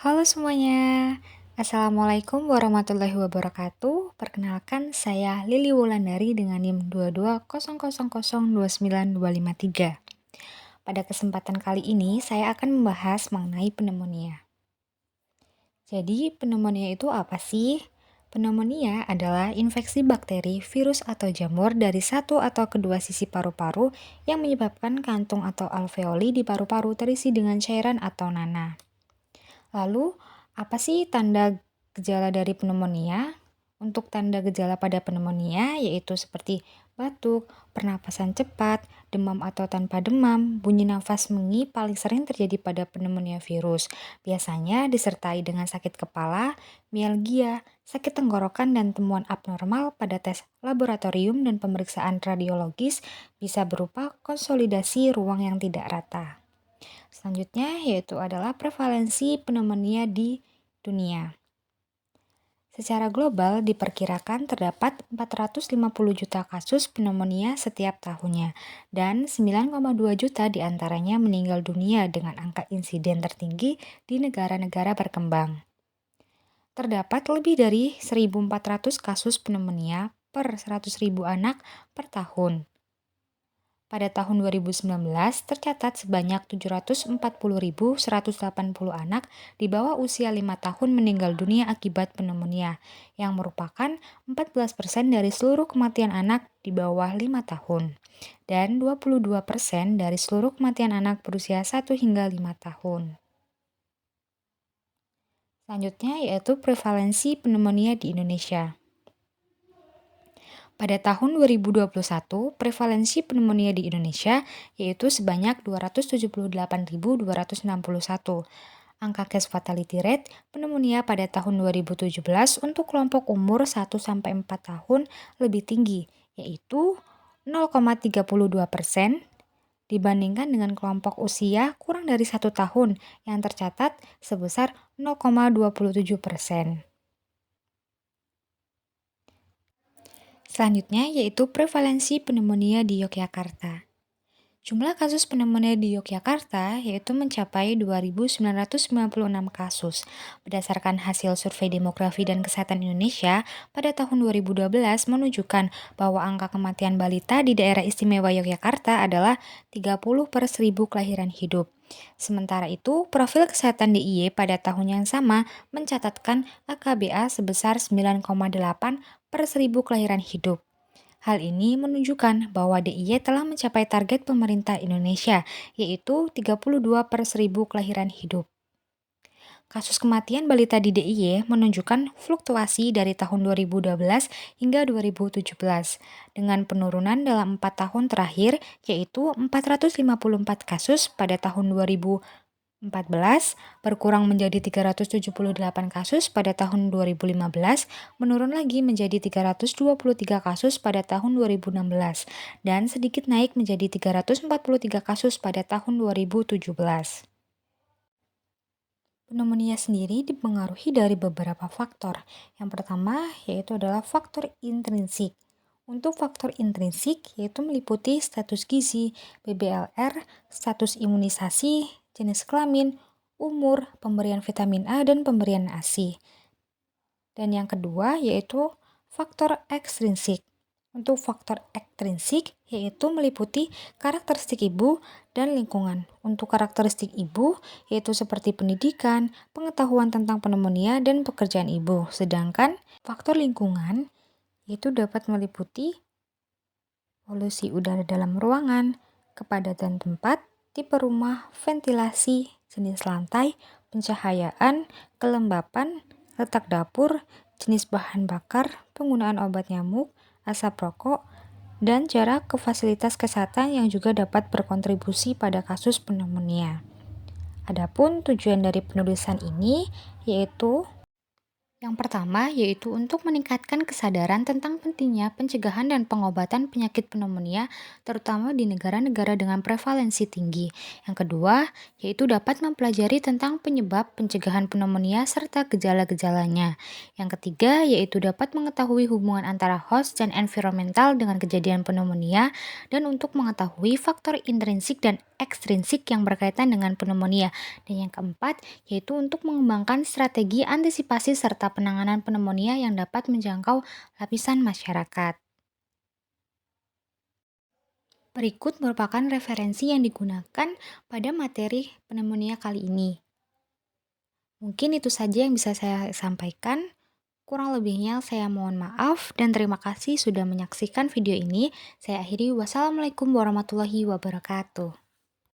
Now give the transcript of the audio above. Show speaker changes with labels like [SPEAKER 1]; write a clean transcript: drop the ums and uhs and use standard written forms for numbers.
[SPEAKER 1] Halo semuanya, Assalamualaikum warahmatullahi wabarakatuh. Perkenalkan, saya Lili Wulandari dengan NIM 22000029253. Pada kesempatan kali ini, saya akan membahas mengenai pneumonia. Jadi, pneumonia itu apa sih? Pneumonia adalah infeksi bakteri, virus, atau jamur dari satu atau kedua sisi paru-paru yang menyebabkan kantung atau alveoli di paru-paru terisi dengan cairan atau nanah. Lalu, apa sih tanda gejala dari pneumonia? Untuk tanda gejala pada pneumonia yaitu seperti batuk, pernapasan cepat, demam atau tanpa demam, bunyi nafas mengi paling sering terjadi pada pneumonia virus. Biasanya disertai dengan sakit kepala, mialgia, sakit tenggorokan dan temuan abnormal pada tes laboratorium dan pemeriksaan radiologis bisa berupa konsolidasi ruang yang tidak rata. Selanjutnya yaitu adalah prevalensi pneumonia di dunia. Secara global diperkirakan terdapat 450 juta kasus pneumonia setiap tahunnya dan 9,2 juta diantaranya meninggal dunia dengan angka insiden tertinggi di negara-negara berkembang. Terdapat lebih dari 1.400 kasus pneumonia per 100.000 anak per tahun. Pada tahun 2019, tercatat sebanyak 740.180 anak di bawah usia 5 tahun meninggal dunia akibat pneumonia, yang merupakan 14% dari seluruh kematian anak di bawah 5 tahun, dan 22% dari seluruh kematian anak berusia 1 hingga 5 tahun. Selanjutnya yaitu prevalensi pneumonia di Indonesia. Pada tahun 2021, prevalensi pneumonia di Indonesia yaitu sebanyak 278.261. Angka case fatality rate pneumonia pada tahun 2017 untuk kelompok umur 1-4 tahun lebih tinggi, yaitu 0,32% dibandingkan dengan kelompok usia kurang dari 1 tahun yang tercatat sebesar 0,27%. Selanjutnya yaitu prevalensi pneumonia di Yogyakarta. Jumlah kasus pneumonia di Yogyakarta yaitu mencapai 2.996 kasus. Berdasarkan hasil survei demografi dan kesehatan Indonesia pada tahun 2012 menunjukkan bahwa angka kematian balita di daerah istimewa Yogyakarta adalah 30 per 1000 kelahiran hidup. Sementara itu, profil kesehatan DIY pada tahun yang sama mencatatkan AKBA sebesar 9,8 per 1000 kelahiran hidup. Hal ini menunjukkan bahwa DIY telah mencapai target pemerintah Indonesia, yaitu 32 per 1000 kelahiran hidup. Kasus kematian balita di DIY menunjukkan fluktuasi dari tahun 2012 hingga 2017, dengan penurunan dalam 4 tahun terakhir, yaitu 454 kasus pada tahun 2014, berkurang menjadi 378 kasus pada tahun 2015, menurun lagi menjadi 323 kasus pada tahun 2016, dan sedikit naik menjadi 343 kasus pada tahun 2017. Pneumonia sendiri dipengaruhi dari beberapa faktor. Yang pertama yaitu adalah faktor intrinsik. Untuk faktor intrinsik yaitu meliputi status gizi, PBLR, status imunisasi, jenis kelamin, umur, pemberian vitamin A, dan pemberian ASI. Dan yang kedua yaitu faktor ekstrinsik. Untuk faktor ekstrinsik yaitu meliputi karakteristik ibu dan lingkungan. Untuk karakteristik ibu yaitu seperti pendidikan, pengetahuan tentang pneumonia, dan pekerjaan ibu. Sedangkan faktor lingkungan yaitu dapat meliputi polusi udara dalam ruangan, kepadatan tempat, tipe rumah, ventilasi, jenis lantai, pencahayaan, kelembapan, letak dapur, jenis bahan bakar, penggunaan obat nyamuk, asap rokok, dan jarak ke fasilitas kesehatan yang juga dapat berkontribusi pada kasus pneumonia. Adapun tujuan dari penulisan ini yaitu Yang pertama yaitu untuk meningkatkan kesadaran tentang pentingnya pencegahan dan pengobatan penyakit pneumonia, terutama di negara-negara dengan prevalensi tinggi. Yang kedua, yaitu dapat mempelajari tentang penyebab pencegahan pneumonia serta gejala-gejalanya. Yang ketiga, yaitu dapat mengetahui hubungan antara host dan environmental dengan kejadian pneumonia, dan untuk mengetahui faktor intrinsik dan ekstrinsik yang berkaitan dengan pneumonia. Dan yang keempat, yaitu untuk mengembangkan strategi antisipasi serta penanganan pneumonia yang dapat menjangkau lapisan masyarakat. Berikut merupakan referensi yang digunakan pada materi pneumonia kali ini. Mungkin itu saja yang bisa saya sampaikan. Kurang lebihnya saya mohon maaf dan terima kasih sudah menyaksikan video ini. Saya akhiri, wassalamualaikum warahmatullahi wabarakatuh.